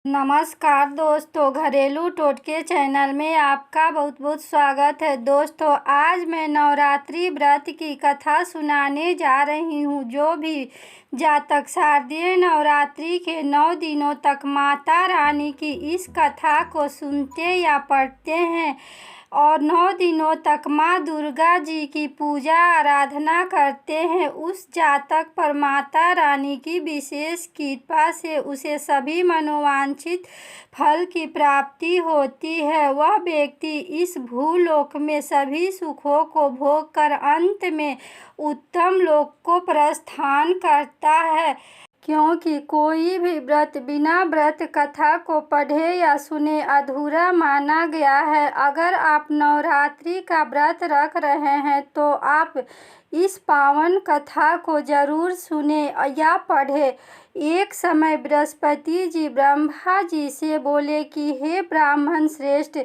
नमस्कार दोस्तों, घरेलू टोटके चैनल में आपका बहुत बहुत स्वागत है। दोस्तों, आज मैं नवरात्रि व्रत की कथा सुनाने जा रही हूँ। जो भी जातक शारदीय नवरात्रि के 9 दिनों तक माता रानी की इस कथा को सुनते या पढ़ते हैं और 9 दिनों तक माँ दुर्गा जी की पूजा आराधना करते हैं, उस जातक पर माता रानी की विशेष कृपा से उसे सभी मनोवांछित फल की प्राप्ति होती है। वह व्यक्ति इस भूलोक में सभी सुखों को भोग कर अंत में उत्तम लोक को प्रस्थान करता है। क्योंकि कोई भी व्रत बिना व्रत कथा को पढ़े या सुने अधूरा माना गया है। अगर आप नवरात्रि का व्रत रख रहे हैं तो आप इस पावन कथा को जरूर सुने या पढ़े। एक समय बृहस्पति जी ब्रह्मा जी से बोले कि हे ब्राह्मण श्रेष्ठ,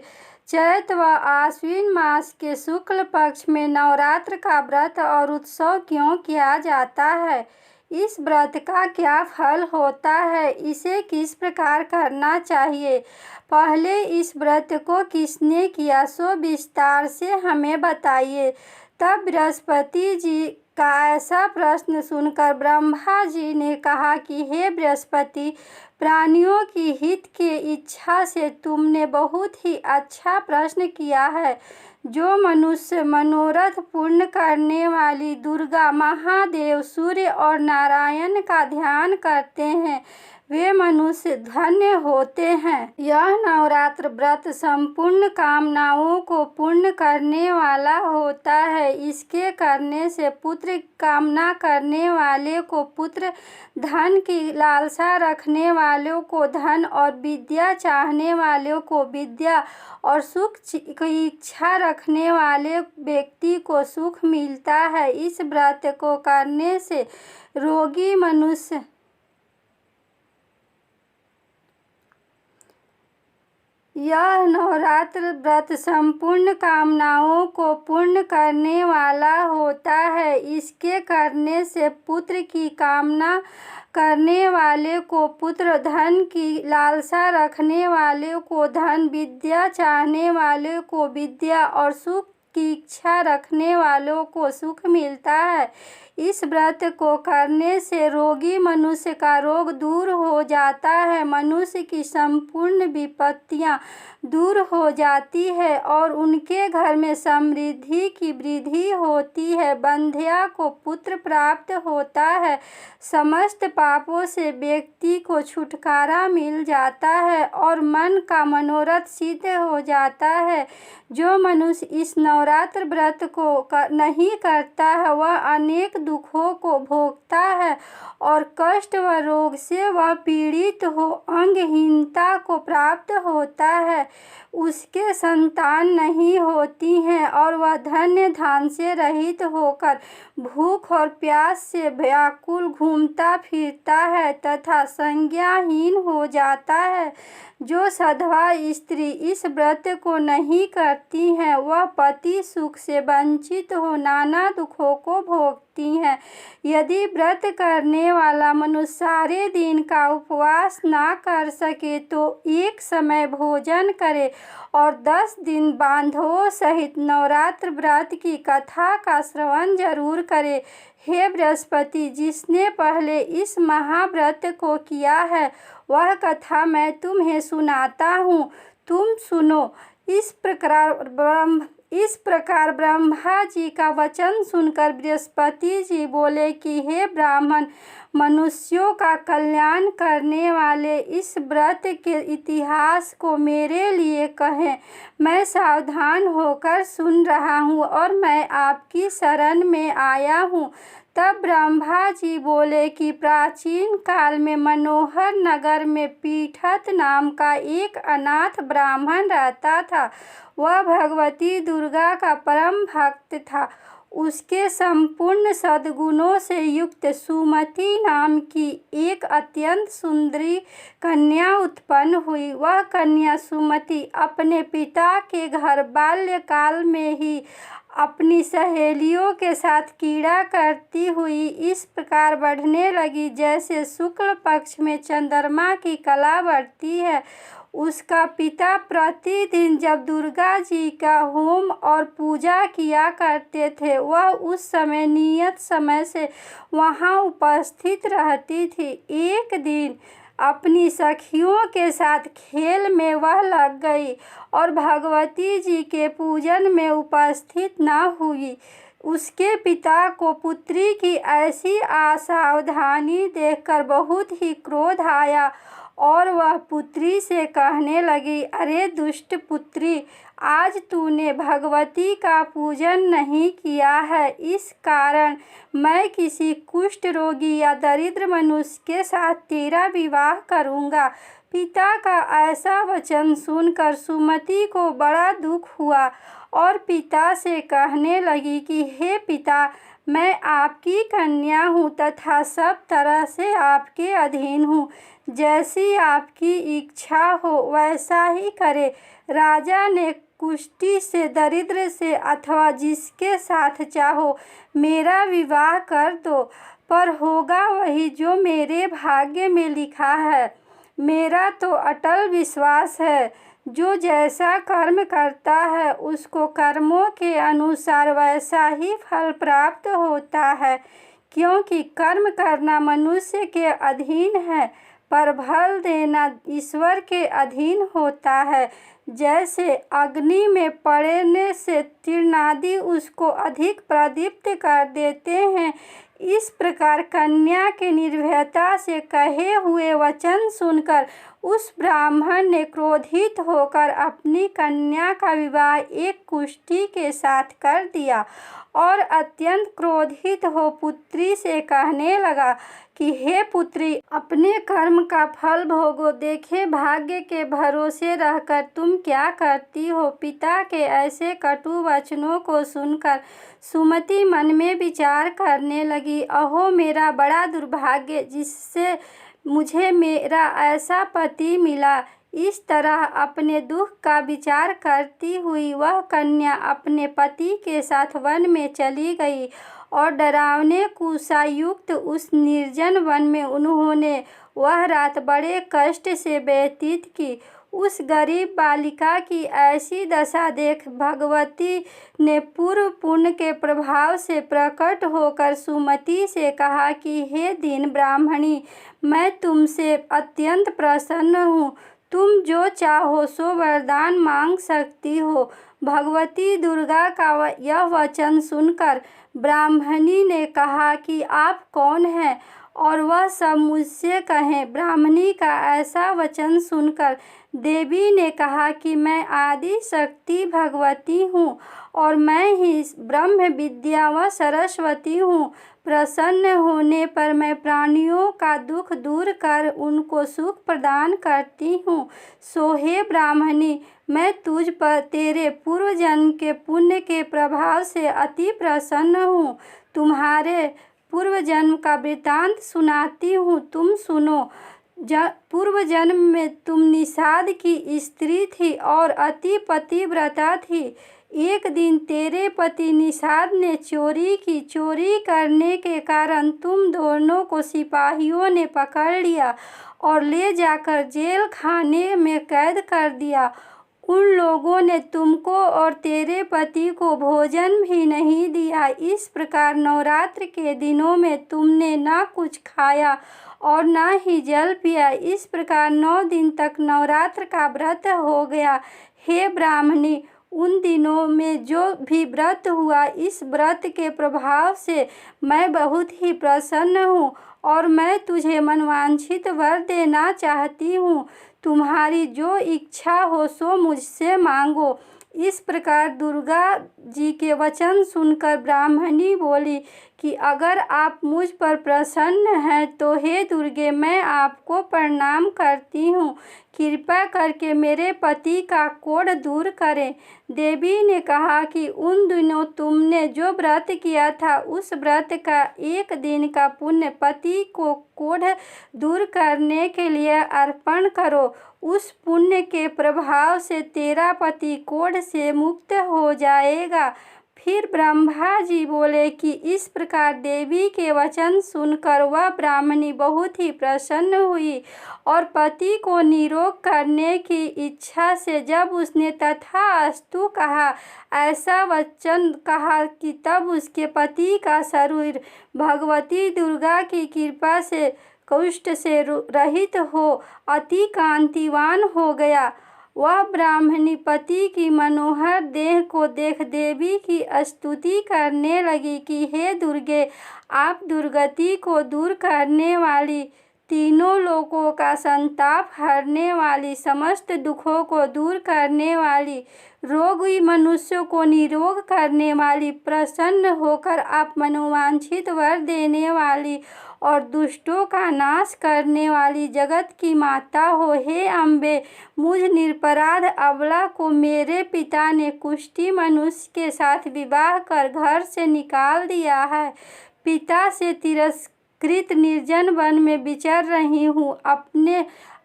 चैत व आश्विन मास के शुक्ल पक्ष में नवरात्र का व्रत और उत्सव क्यों किया जाता है? इस व्रत का क्या फल होता है? इसे किस प्रकार करना चाहिए? पहले इस व्रत को किसने किया सो विस्तार से हमें बताइए। तब बृहस्पति जी का ऐसा प्रश्न सुनकर ब्रह्मा जी ने कहा कि हे बृहस्पति, प्राणियों की हित के इच्छा से तुमने बहुत ही अच्छा प्रश्न किया है। जो मनुष्य मनोरथ पूर्ण करने वाली दुर्गा, महादेव, सूर्य और नारायण का ध्यान करते हैं वे मनुष्य धन्य होते हैं। यह नवरात्र व्रत संपूर्ण कामनाओं को पूर्ण करने वाला होता है। इसके करने से पुत्र कामना करने वाले को पुत्र, धन की लालसा रखने वालों को धन और विद्या चाहने वालों को विद्या और सुख की इच्छा रखने वाले व्यक्ति को सुख मिलता है। इस व्रत को करने से रोगी मनुष्य यह नवरात्र व्रत संपूर्ण कामनाओं को पूर्ण करने वाला होता है। इसके करने से पुत्र की कामना करने वाले को पुत्र, धन की लालसा रखने वाले को धन, विद्या चाहने वाले को विद्या और सुख की इच्छा रखने वालों को सुख मिलता है। इस व्रत को करने से रोगी मनुष्य का रोग दूर हो जाता है, मनुष्य की संपूर्ण विपत्तियां दूर हो जाती है और उनके घर में समृद्धि की वृद्धि होती है। बंध्या को पुत्र प्राप्त होता है। समस्त पापों से व्यक्ति को छुटकारा मिल जाता है और मन का मनोरथ सिद्ध हो जाता है। जो मनुष्य इस नवरात्र व्रत को नहीं करता है वह अनेक दुखों को भोगता है और कष्ट व रोग से वह पीड़ित हो अंगहीनता को प्राप्त होता है। उसके संतान नहीं होती हैं और वह धन्य धान से रहित होकर भूख और प्यास से व्याकुल घूमता फिरता है तथा संज्ञाहीन हो जाता है। जो सधवा स्त्री इस व्रत को नहीं करती हैं वह पति सुख से वंचित हो नाना दुखों को भोगती हैं। यदि व्रत करने वाला मनुष्य सारे दिन का उपवास ना कर सके तो एक समय भोजन करे और 10 दिन बांधवों सहित नवरात्र व्रत की कथा का श्रवण जरूर करे। हे बृहस्पति, जिसने पहले इस महाव्रत को किया है वह कथा मैं तुम्हें सुनाता हूँ, तुम सुनो। इस प्रकार ब्रह्मा जी का वचन सुनकर बृहस्पति जी बोले कि हे ब्राह्मण, मनुष्यों का कल्याण करने वाले इस व्रत के इतिहास को मेरे लिए कहें। मैं सावधान होकर सुन रहा हूँ और मैं आपकी शरण में आया हूँ। तब ब्रह्मा जी बोले कि प्राचीन काल में मनोहर नगर में पीठत नाम का एक अनाथ ब्राह्मण रहता था। वह भगवती दुर्गा का परम भक्त था। उसके संपूर्ण सद्गुणों से युक्त सुमति नाम की एक अत्यंत सुंदरी कन्या उत्पन्न हुई। वह कन्या सुमति अपने पिता के घर बाल्यकाल में ही अपनी सहेलियों के साथ क्रीड़ा करती हुई इस प्रकार बढ़ने लगी जैसे शुक्ल पक्ष में चंद्रमा की कला बढ़ती है। उसका पिता प्रतिदिन जब दुर्गा जी का होम और पूजा किया करते थे, वह उस समय नियत समय से वहां उपस्थित रहती थी। एक दिन अपनी सखियों के साथ खेल में वह लग गई और भगवती जी के पूजन में उपस्थित न हुई। उसके पिता को पुत्री की ऐसी असावधानी देखकर बहुत ही क्रोध आया और वह पुत्री से कहने लगी, अरे दुष्ट पुत्री, आज तूने भगवती का पूजन नहीं किया है, इस कारण मैं किसी कुष्ठ रोगी या दरिद्र मनुष्य के साथ तेरा विवाह करूँगा। पिता का ऐसा वचन सुनकर सुमति को बड़ा दुख हुआ और पिता से कहने लगी कि हे पिता, मैं आपकी कन्या हूँ तथा सब तरह से आपके अधीन हूँ। जैसी आपकी इच्छा हो वैसा ही करे। राजा ने कुष्ठी से, दरिद्र से अथवा जिसके साथ चाहो मेरा विवाह कर दो, पर होगा वही जो मेरे भाग्य में लिखा है। मेरा तो अटल विश्वास है, जो जैसा कर्म करता है उसको कर्मों के अनुसार वैसा ही फल प्राप्त होता है, क्योंकि कर्म करना मनुष्य के अधीन है पर फल देना ईश्वर के अधीन होता है। जैसे अग्नि में पड़ने से तीर्णादि उसको अधिक प्रदीप्त कर देते हैं, इस प्रकार कन्या के निर्भयता से कहे हुए वचन सुनकर उस ब्राह्मण ने क्रोधित होकर अपनी कन्या का विवाह एक कुष्ठी के साथ कर दिया और अत्यंत क्रोधित हो पुत्री से कहने लगा कि हे पुत्री, अपने कर्म का फल भोगो। देखे भाग्य के भरोसे रहकर तुम क्या करती हो। पिता के ऐसे कटु वचनों को सुनकर सुमति मन में विचार करने लगी, अहो मेरा बड़ा दुर्भाग्य, जिससे मुझे मेरा ऐसा पति मिला। इस तरह अपने दुख का विचार करती हुई वह कन्या अपने पति के साथ वन में चली गई और डरावने कुशायुक्त उस निर्जन वन में उन्होंने वह रात बड़े कष्ट से व्यतीत की। उस गरीब बालिका की ऐसी दशा देख भगवती ने पूर्व पुण्य के प्रभाव से प्रकट होकर सुमति से कहा कि हे दीन ब्राह्मणी, मैं तुमसे अत्यंत प्रसन्न हूँ। तुम जो चाहो सो वरदान मांग सकती हो। भगवती दुर्गा का यह वचन सुनकर ब्राह्मणी ने कहा कि आप कौन हैं और वह सब मुझसे कहें। ब्राह्मणी का ऐसा वचन सुनकर देवी ने कहा कि मैं आदि शक्ति भगवती हूँ और मैं ही ब्रह्म विद्या व सरस्वती हूँ। प्रसन्न होने पर मैं प्राणियों का दुख दूर कर उनको सुख प्रदान करती हूँ। सो हे ब्राह्मणी, मैं तुझ पर तेरे पूर्व जन्म के पुण्य के प्रभाव से अति प्रसन्न हूँ। तुम्हारे पूर्व जन्म का वृतांत सुनाती हूँ, तुम सुनो। पूर्व जन्म में तुम निषाद की स्त्री थी और अति पतिव्रता थी। एक दिन तेरे पति निषाद ने चोरी की। चोरी करने के कारण तुम दोनों को सिपाहियों ने पकड़ लिया और ले जाकर जेल खाने में कैद कर दिया। उन लोगों ने तुमको और तेरे पति को भोजन भी नहीं दिया। इस प्रकार नवरात्र के दिनों में तुमने ना कुछ खाया और ना ही जल पिया। इस प्रकार 9 दिन तक नवरात्र का व्रत हो गया। हे ब्राह्मणी, उन दिनों में जो भी व्रत हुआ, इस व्रत के प्रभाव से मैं बहुत ही प्रसन्न हूँ और मैं तुझे मनवांछित वर देना चाहती हूँ। तुम्हारी जो इच्छा हो सो मुझसे मांगो। इस प्रकार दुर्गा जी के वचन सुनकर ब्राह्मणी बोली कि अगर आप मुझ पर प्रसन्न हैं तो हे दुर्गे, मैं आपको प्रणाम करती हूँ। कृपा करके मेरे पति का कोढ़ दूर करें। देवी ने कहा कि उन दिनों तुमने जो व्रत किया था, उस व्रत का एक दिन का पुण्य पति को कोढ़ दूर करने के लिए अर्पण करो। उस पुण्य के प्रभाव से तेरा पति कोढ़ से मुक्त हो जाएगा। फिर ब्रह्मा जी बोले कि इस प्रकार देवी के वचन सुनकर वह ब्राह्मणी बहुत ही प्रसन्न हुई और पति को निरोग करने की इच्छा से जब उसने तथास्तु कहा, ऐसा वचन कहा कि तब उसके पति का शरीर भगवती दुर्गा की कृपा से कुष्ठ से रहित हो अति कांतिवान हो गया। वह ब्राह्मणी पति की मनोहर देह को देख देवी की स्तुति करने लगी कि हे दुर्गे, आप दुर्गति को दूर करने वाली, तीनों लोकों का संताप हरने वाली, समस्त दुखों को दूर करने वाली, रोगी मनुष्यों को निरोग करने वाली, प्रसन्न होकर आप मनोवांछित वर देने वाली और दुष्टों का नाश करने वाली जगत की माता हो। हे अम्बे, मुझ निरपराध अबला को मेरे पिता ने कुष्ठी मनुष्य के साथ विवाह कर घर से निकाल दिया है। पिता से तिरस्कृत निर्जन वन में विचर रही हूँ।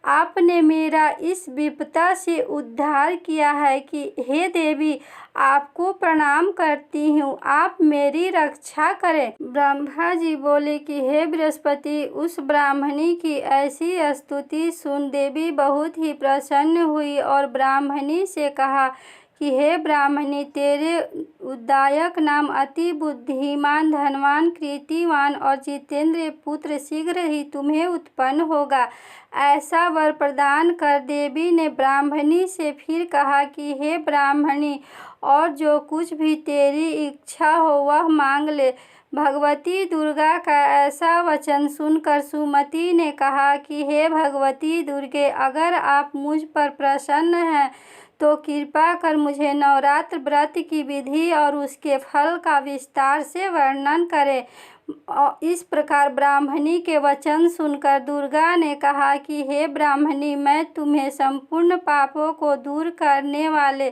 आपने मेरा इस विपदा से उद्धार किया है कि हे देवी, आपको प्रणाम करती हूँ, आप मेरी रक्षा करें। ब्रह्मा जी बोले कि हे बृहस्पति, उस ब्राह्मणी की ऐसी स्तुति सुन देवी बहुत ही प्रसन्न हुई और ब्राह्मणी से कहा कि हे ब्राह्मणी, तेरे उद्दायक नाम अति बुद्धिमान, धनवान, कीर्तिवान और जितेंद्र पुत्र शीघ्र ही तुम्हें उत्पन्न होगा, ऐसा वर प्रदान कर। देवी ने ब्राह्मणी से फिर कहा कि हे ब्राह्मणी, और जो कुछ भी तेरी इच्छा हो वह मांग ले। भगवती दुर्गा का ऐसा वचन सुनकर सुमति ने कहा कि हे भगवती दुर्गे, अगर आप मुझ पर प्रसन्न हैं तो कृपा कर मुझे नवरात्र व्रत की विधि और उसके फल का विस्तार से वर्णन करें। इस प्रकार ब्राह्मणी के वचन सुनकर दुर्गा ने कहा कि हे ब्राह्मणी, मैं तुम्हें संपूर्ण पापों को दूर करने वाले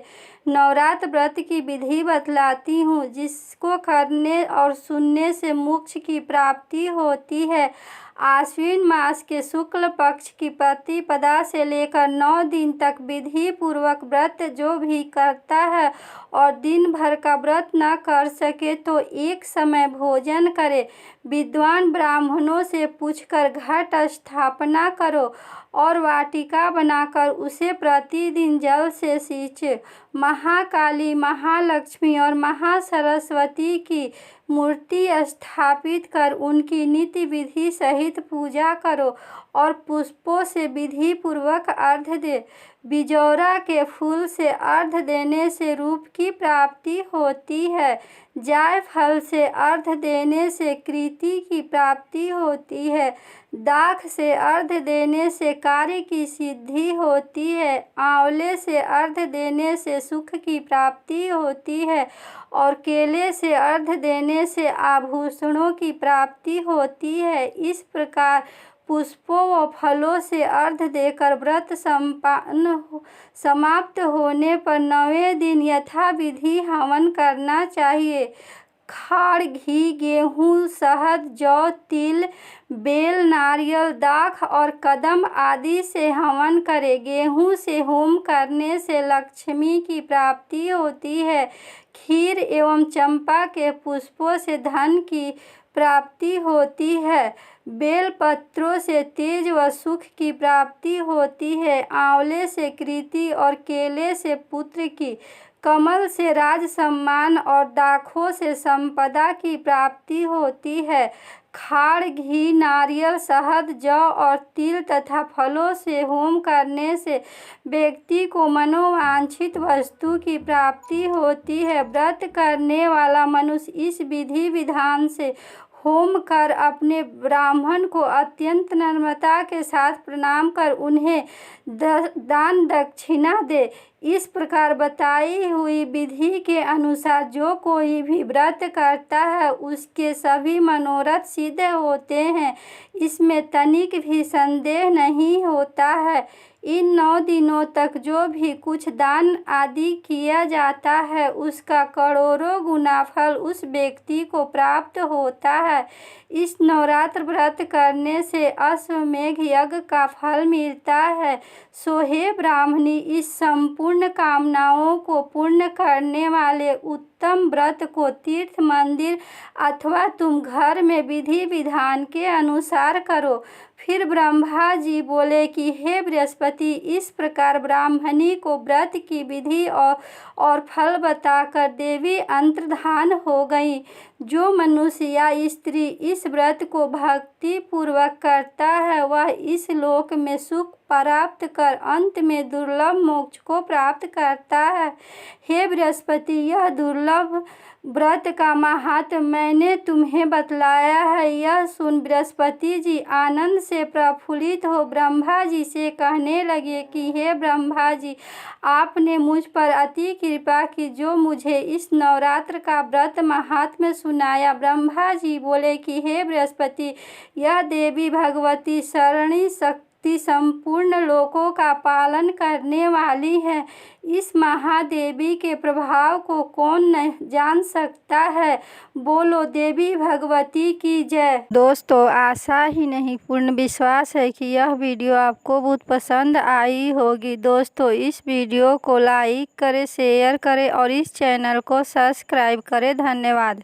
नवरात्र व्रत की विधि बतलाती हूँ, जिसको करने और सुनने से मोक्ष की प्राप्ति होती है। आश्विन मास के शुक्ल पक्ष की प्रतिपदा से लेकर 9 दिन तक विधि पूर्वक व्रत जो भी करता है और दिन भर का व्रत न कर सके तो एक समय भोजन करे। विद्वान ब्राह्मणों से पूछकर घट स्थापना करो और वाटिका बनाकर उसे प्रतिदिन जल से सींचे। महाकाली, महालक्ष्मी और महासरस्वती की मूर्ति स्थापित कर उनकी नित्य विधि सहित पूजा करो और पुष्पों से विधि पूर्वक अर्घ्य दे। बिजौरा के फूल से अर्घ्य देने से रूप की प्राप्ति होती है। जायफल से अर्घ्य देने से कीर्ति की प्राप्ति होती है। दाख से अर्घ्य देने से कार्य की सिद्धि होती है। आंवले से अर्घ्य देने से सुख की प्राप्ति होती है और केले से अर्घ्य देने से आभूषणों की प्राप्ति होती है। इस प्रकार पुष्पों व फलों से अर्घ्य देकर व्रत समाप्त होने पर 9वें दिन यथाविधि हवन करना चाहिए। खाड़, घी, गेहूँ, शहद, जौ, तिल, बेल, नारियल, दाख और कदम आदि से हवन करें। गेहूँ से होम करने से लक्ष्मी की प्राप्ति होती है। खीर एवं चंपा के पुष्पों से धन की प्राप्ति होती है। बेल पत्रों से तेज व सुख की प्राप्ति होती है। आंवले से कीर्ति और केले से पुत्र की, कमल से राज सम्मान और दाखों से संपदा की प्राप्ति होती है। खाड़, घी, नारियल, शहद, जौ और तिल तथा फलों से होम करने से व्यक्ति को मनोवांछित वस्तु की प्राप्ति होती है। व्रत करने वाला मनुष्य इस विधि विधान से होम कर अपने ब्राह्मण को अत्यंत नम्रता के साथ प्रणाम कर उन्हें दान दक्षिणा दे। इस प्रकार बताई हुई विधि के अनुसार जो कोई भी व्रत करता है उसके सभी मनोरथ सिद्ध होते हैं, इसमें तनिक भी संदेह नहीं होता है। इन 9 दिनों तक जो भी कुछ दान आदि किया जाता है उसका करोड़ों गुना फल उस व्यक्ति को प्राप्त होता है। इस नवरात्र व्रत करने से अश्वमेघ यज्ञ का फल मिलता है। सो हे ब्राह्मणी, इस संपूर्ण कामनाओं को पूर्ण करने वाले उत्तम व्रत को तीर्थ, मंदिर अथवा तुम घर में विधि विधान के अनुसार करो। फिर ब्रह्मा जी बोले कि हे बृहस्पति, इस प्रकार ब्राह्मणी को व्रत की विधि और फल बताकर देवी अंतर्धान हो गई। जो मनुष्य या स्त्री इस व्रत को भक्ति पूर्वक करता है वह इस लोक में सुख प्राप्त कर अंत में दुर्लभ मोक्ष को प्राप्त करता है। हे बृहस्पति, यह दुर्लभ व्रत का महात्म्य मैंने तुम्हें बतलाया है। यह सुन बृहस्पति जी आनंद से प्रफुल्लित हो ब्रह्मा जी से कहने लगे कि हे ब्रह्मा जी, आपने मुझ पर अति कृपा की जो मुझे इस नवरात्र का व्रत महात्म्य सुनाया। ब्रह्मा जी बोले कि हे बृहस्पति, यह देवी भगवती शरणी शक्ति संपूर्ण लोकों का पालन करने वाली है। इस महादेवी के प्रभाव को कौन नहीं जान सकता है। बोलो देवी भगवती की जय। दोस्तों, आशा ही नहीं पूर्ण विश्वास है कि यह वीडियो आपको बहुत पसंद आई होगी। दोस्तों, इस वीडियो को लाइक करें, शेयर करें और इस चैनल को सब्सक्राइब करें। धन्यवाद।